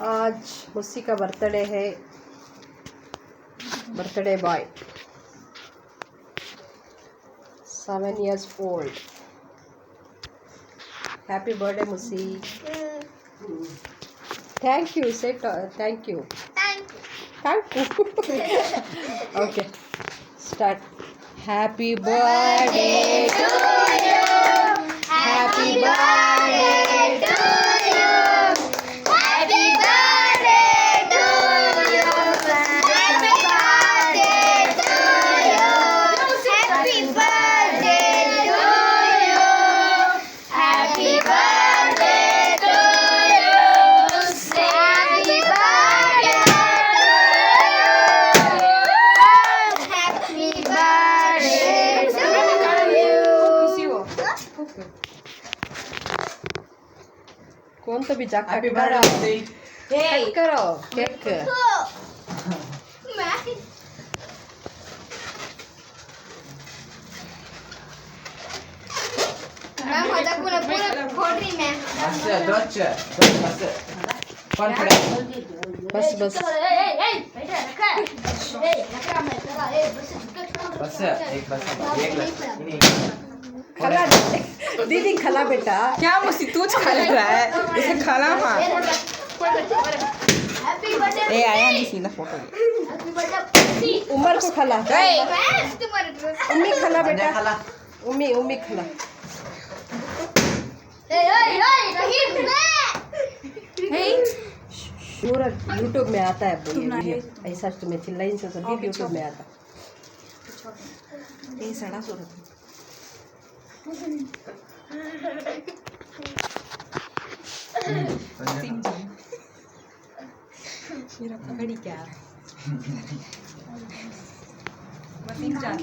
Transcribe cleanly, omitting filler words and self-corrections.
आज मुस्सी का बर्थडे है, birthday boy 7 years old. Happy birthday, Musi. Thank you. Say thank you. Thank you. Okay. Start. Happy birthday to you. Happy birthday to you. Happy birthday to you. Happy birthday to you. Happy birthday to you. Happy birthday to you. Happy birthday to you. Happy birthday to you. कौन तो भी जाकर cut करो, cut करो cake. Ma'am हो जा पूरा पूरा फोड़ रही मैं बस बस खला दीदी खला बेटा। क्या मुझसे तू खा रहा है इसे खाना हाँ ए आया नहीं सीधा फोटो उमर को खला उम्मी खला बेटा उम्मी उम्मी खला पूरा यूट्यूब में आता है वीडियो ऐसा तुम्हें चिल्लाइन से सब यूट्यूब में आता ए सड़ा सूरत मेरा पकड़ी क्या वसीम जान